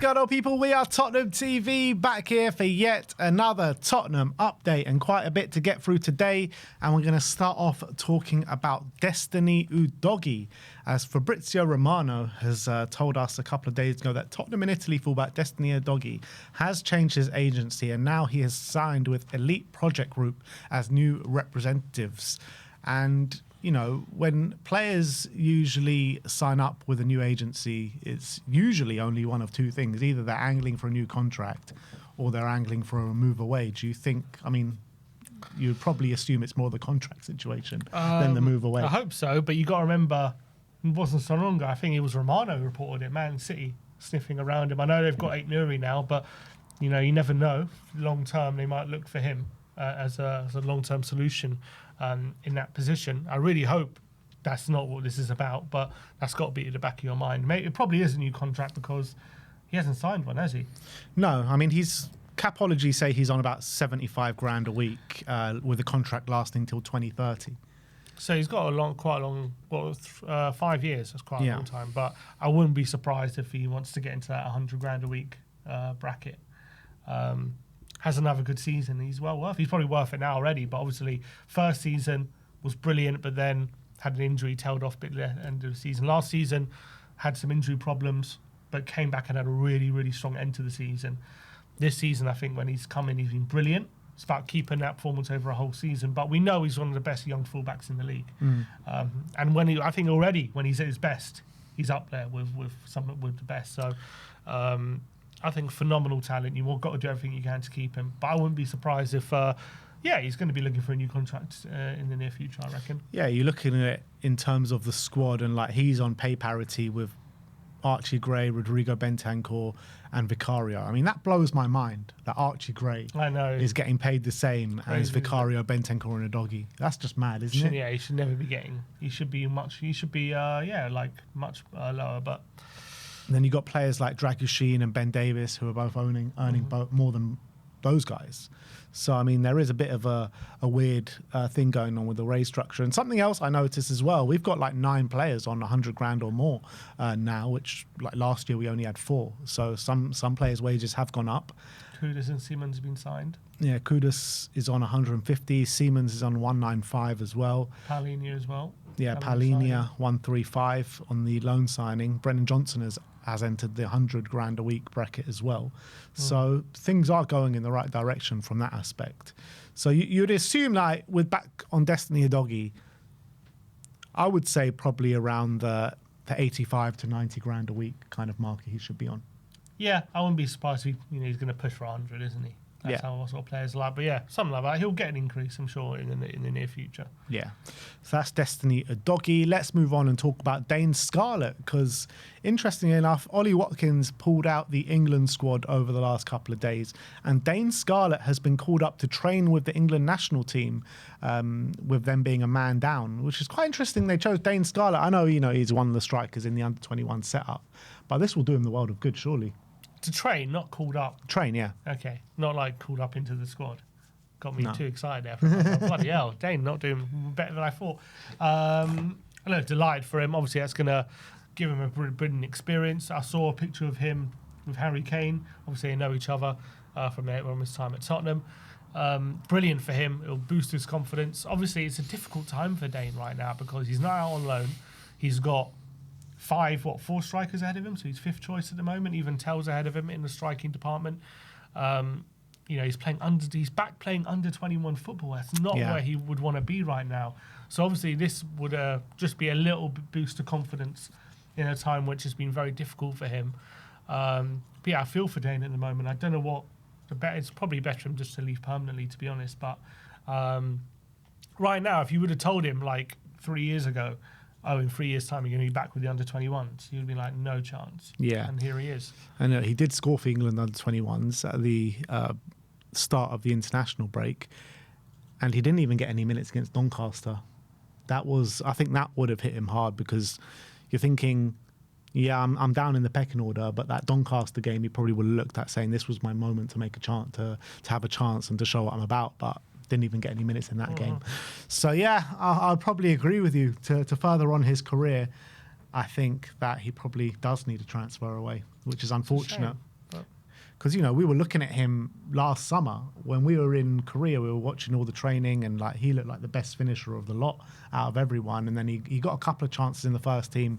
going on, people? We are Tottenham TV, back here for yet another Tottenham update, and quite a bit to get through today. And we're going to start off talking about Destiny Udogie, as Fabrizio Romano has told us a couple of days ago that Tottenham in Italy fullback Destiny Udogie has changed his agency, and now he has signed with Elite Project Group as new representatives. And you know, when players usually sign up with a new agency, it's usually only one of two things. Either they're angling for a new contract or they're angling for a move away. Do you think, I mean, you'd probably assume it's more the contract situation than the move away? I hope so, but you got to remember, it wasn't so long ago. I think it was Romano who reported it, Man City sniffing around him. I know they've got Aït-Nouri now, but, you know, you never know. Long term, they might look for him as a long-term solution in that position. I really hope that's not what this is about, but that's got to be at the back of your mind. Mate, it probably is a new contract because he hasn't signed one, has he? No, I mean, Capology say he's on about 75 grand a week with a contract lasting till 2030. So he's got quite a long, 5 years. That's quite a long time. But I wouldn't be surprised if he wants to get into that 100 grand a week bracket. Has another good season. He's well worth. He's probably worth it now already. But obviously, first season was brilliant, but then had an injury, tailed off a bit at the end of the season. Last season had some injury problems, but came back and had a really, really strong end to the season. This season, I think when he's come in, he's been brilliant. It's about keeping that performance over a whole season. But we know he's one of the best young fullbacks in the league. And I think already when he's at his best, he's up there with the best. So. I think phenomenal talent. You've got to do everything you can to keep him. But I wouldn't be surprised if, he's going to be looking for a new contract in the near future, I reckon. Yeah, you're looking at it in terms of the squad, and like he's on pay parity with Archie Gray, Rodrigo Bentancur, and Vicario. I mean, that blows my mind that Archie Gray is getting paid the same as Vicario, Bentancur, and Udogie. That's just mad, isn't it? Yeah, he should never be getting. He should be much much lower, but. And then you got players like Dragushin and Ben Davis who are both earning more than those guys. So, I mean, there is a bit of a weird thing going on with the raise structure. And something else I noticed as well, we've got like 9 players on 100 grand or more now, which like last year we only had 4. So some players' wages have gone up. Kudus and Siemens have been signed. Yeah, Kudus is on 150. Siemens is on 195 as well. Palhinha as well. Yeah, Palhinha 135 on the loan signing. Brennan Johnson has entered the 100 grand a week bracket as well. So things are going in the right direction from that aspect. So you'd assume, like, with back on Destiny Udogie, I would say probably around the 85 to 90 grand a week kind of market he should be on. Yeah, I wouldn't be surprised if he's going to push for 100, isn't he? That's how sort of players are like. But yeah, something like that. He'll get an increase, I'm sure, in the near future. Yeah. So that's Destiny Udogie. Let's move on and talk about Dane Scarlett, because interestingly enough, Ollie Watkins pulled out the England squad over the last couple of days, and Dane Scarlett has been called up to train with the England national team, with them being a man down, which is quite interesting. They chose Dane Scarlett. I know, he's one of the strikers in the under-21 setup, but this will do him the world of good, surely. To train, not called up. Train, yeah. Okay, not like called up into the squad. Got me too excited there. Bloody hell, Dane not doing better than I thought. Delighted for him. Obviously, that's going to give him a brilliant experience. I saw a picture of him with Harry Kane. Obviously, they know each other from his time at Tottenham. Brilliant for him. It'll boost his confidence. Obviously, it's a difficult time for Dane right now because he's not out on loan. He's got 4 strikers ahead of him, so he's 5th choice at the moment. Even Tell's ahead of him in the striking department. He's back playing under 21 football. That's not where he would want to be right now. So obviously this would just be a little boost of confidence in a time which has been very difficult for him. But yeah, I feel for Dane at the moment. I don't know what it's probably better for him just to leave permanently, to be honest. But right now, if you would have told him like 3 years ago, in 3 years' time, you're going to be back with the under-21s. You'd be like, no chance. Yeah. And here he is. And he did score for England under-21s at the start of the international break. And he didn't even get any minutes against Doncaster. I think that would have hit him hard, because you're thinking, I'm down in the pecking order, but that Doncaster game, he probably would have looked at saying this was my moment to make a chance, to have a chance and to show what I'm about. But didn't even get any minutes in that game. So yeah, I'll probably agree with you. To further on his career, I think that he probably does need to transfer away, which is unfortunate. because we were looking at him last summer when we were in Korea. We were watching all the training, and like he looked like the best finisher of the lot out of everyone. And then he got a couple of chances in the first team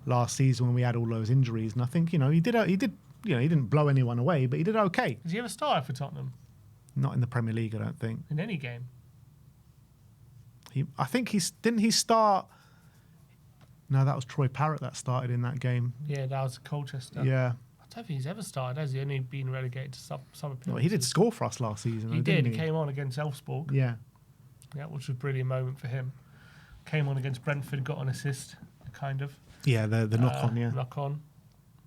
last season when we had all those injuries. And I think he didn't blow anyone away, but he did okay. Has he ever started for Tottenham? Not in the Premier League, I don't think. In any game? I think didn't he start? No, that was Troy Parrott that started in that game. Yeah, that was Colchester. Yeah. I don't think he's ever started, has he? Only been relegated to some appearances. Well, he did score for us last season. He did. He came on against Elfsborg. Yeah. Yeah, which was a brilliant moment for him. Came on against Brentford, got an assist, kind of. Yeah, the knock-on, yeah. Knock-on.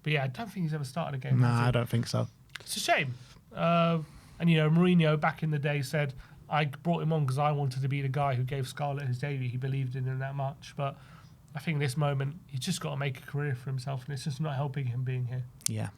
But yeah, I don't think he's ever started a game. Nah, I don't think so. It's a shame. And, Mourinho back in the day said, I brought him on because I wanted to be the guy who gave Scarlett his debut. He believed in him that much. But I think this moment, he's just got to make a career for himself, and it's just not helping him being here. Yeah.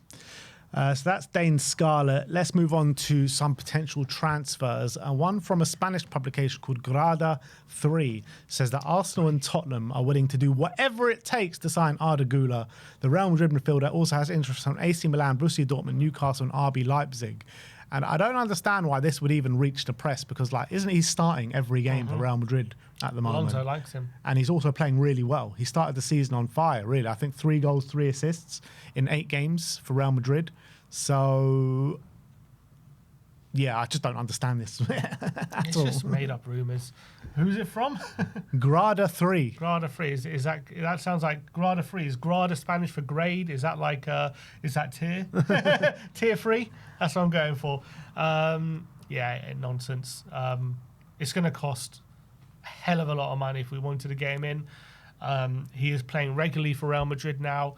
So that's Dane Scarlett. Let's move on to some potential transfers. One from a Spanish publication called Grada 3 says that Arsenal and Tottenham are willing to do whatever it takes to sign Arda Guler. The Real Madrid midfielder also has interest from AC Milan, Borussia Dortmund, Newcastle and RB Leipzig. And I don't understand why this would even reach the press because, isn't he starting every game for Real Madrid at the moment? Alonso likes him. And he's also playing really well. He started the season on fire, really. I think 3 goals, 3 assists in 8 games for Real Madrid. So, yeah, I just don't understand this It's just made up rumours. Who's it from? Grada 3. Grada 3. Is that sounds like Grada 3. Is Grada Spanish for grade? Is that is that tier? Tier 3? That's what I'm going for. Nonsense. It's going to cost a hell of a lot of money if we wanted to get him in. He is playing regularly for Real Madrid now.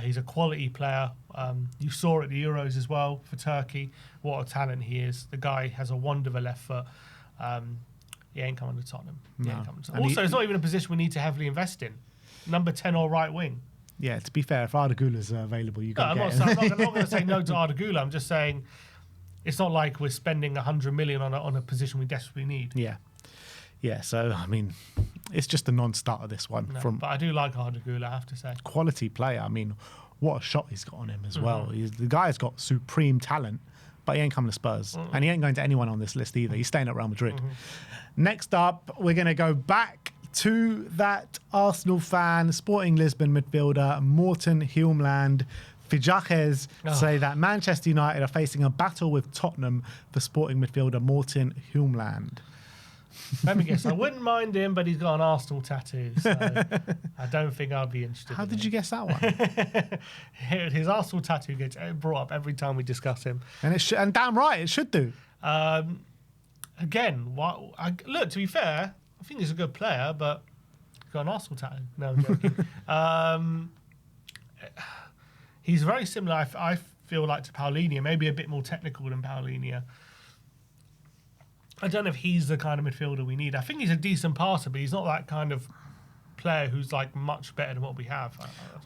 He's a quality player. You saw at the Euros as well for Turkey what a talent he is. The guy has a wonder of a left foot. He ain't coming to Tottenham. Also, it's not even a position we need to heavily invest in. Number 10 or right wing. Yeah, to be fair, if Arda Guler's available, you got to get him. I'm not going to say no to Arda Guler. I'm just saying it's not like we're spending 100 million on a position we desperately need. Yeah. Yeah, so, I mean, it's just a non-starter, this one. No, but I do like Arda Guler, I have to say. Quality player. I mean, what a shot he's got on him as well. The guy's got supreme talent, but he ain't coming to Spurs. And he ain't going to anyone on this list either. He's staying at Real Madrid. Next up, we're going to go back to that Arsenal fan, Sporting Lisbon midfielder, Morten Hjulmand. Fijajes say that Manchester United are facing a battle with Tottenham for Sporting midfielder Morten Hjulmand. Let me guess. I wouldn't mind him, but he's got an Arsenal tattoo, so I don't think I'd be interested. How did you guess that one? His Arsenal tattoo gets brought up every time we discuss him, and damn right, it should do. Again, look. To be fair, I think he's a good player, but he's got an Arsenal tattoo. No, I'm joking. He's very similar. I feel like to Paulinho, maybe a bit more technical than Paulinho. I don't know if he's the kind of midfielder we need. I think he's a decent passer, but he's not that kind of player who's much better than what we have.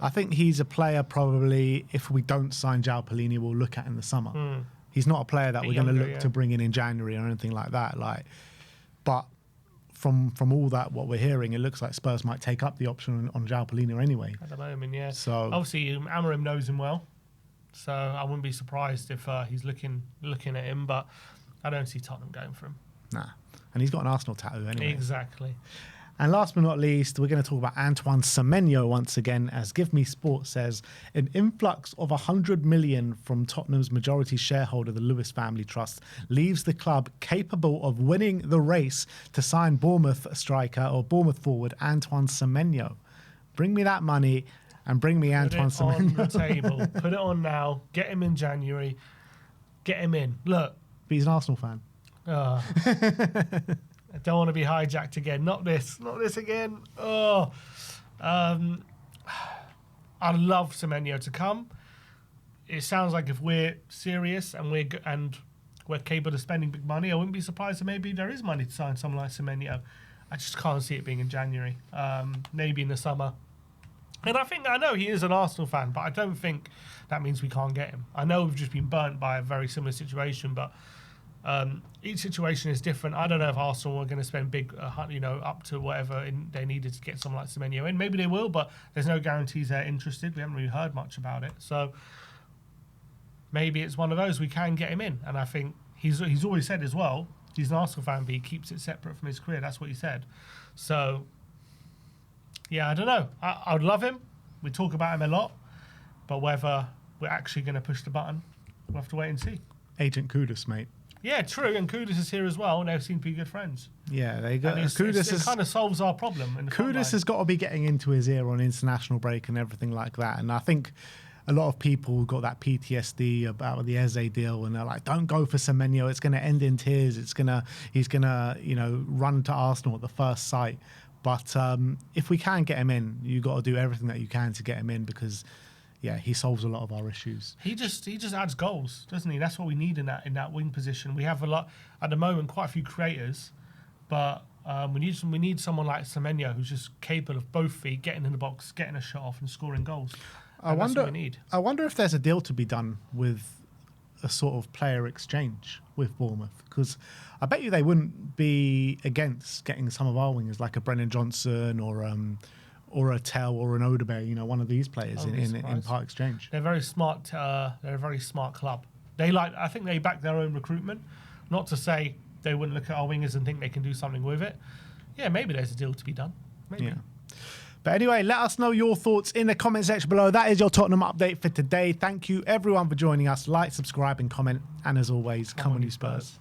I think he's a player probably, if we don't sign João Paulinho, we'll look at in the summer. He's not a player that we're going to look to bring in January or anything like that. But from all that, what we're hearing, it looks like Spurs might take up the option on João Paulinho anyway. At the moment, yeah. So obviously, Amorim knows him well, so I wouldn't be surprised if he's looking at him, but I don't see Tottenham going for him. Nah. And he's got an Arsenal tattoo anyway. Exactly. And last but not least, we're going to talk about Antoine Semenyo once again, as Give Me Sport says, an influx of 100 million from Tottenham's majority shareholder, the Lewis Family Trust, leaves the club capable of winning the race to sign Bournemouth striker or Bournemouth forward Antoine Semenyo. Bring me that money and bring me Antoine Semenyo. Put it on the table. Put it on now. Get him in January. Get him in. Look. But he's an Arsenal fan. I don't want to be hijacked again. Not this again. I'd love Semenyo to come. It sounds like if we're serious and we're capable of spending big money, I wouldn't be surprised if maybe there is money to sign someone like Semenyo. I just can't see it being in January. Maybe in the summer. And I know he is an Arsenal fan, but I don't think that means we can't get him. I know we've just been burnt by a very similar situation, but each situation is different. I don't know if Arsenal are going to spend big, up to whatever they needed to get someone like Semenyo in. Maybe they will, but there's no guarantees they're interested. We haven't really heard much about it. So maybe it's one of those we can get him in. And I think he's always said as well, he's an Arsenal fan, but he keeps it separate from his career. That's what he said. So, yeah, I don't know. I would love him. We talk about him a lot, but whether we're actually going to push the button, we'll have to wait and see. Agent Kudus, mate. Yeah, true. And Kudus is here as well, and they seem to be good friends. Yeah, there you go. It kind of solves our problem. Kudus has got to be getting into his ear on international break and everything like that. And I think a lot of people got that PTSD about the Eze deal, and they're like, "Don't go for Semenyo. It's going to end in tears. He's gonna, run to Arsenal at the first sight." But if we can get him in, you got to do everything that you can to get him in because, yeah, he solves a lot of our issues. He just adds goals, doesn't he? That's what we need in that wing position. We have a lot at the moment, quite a few creators, but we need someone like Semenyo who's just capable of both feet, getting in the box, getting a shot off, and scoring goals. That's what we need. I wonder if there's a deal to be done with a sort of player exchange with Bournemouth, because I bet you they wouldn't be against getting some of our wingers like a Brennan Johnson or a Tell or an Odobe, one of these players in part exchange. They're very smart. They're a very smart club. I think they back their own recruitment. Not to say they wouldn't look at our wingers and think they can do something with it. Yeah, maybe there's a deal to be done. Maybe. Yeah. But anyway, let us know your thoughts in the comment section below. That is your Tottenham update for today. Thank you everyone for joining us. Like, subscribe and comment. And as always, come on you Spurs.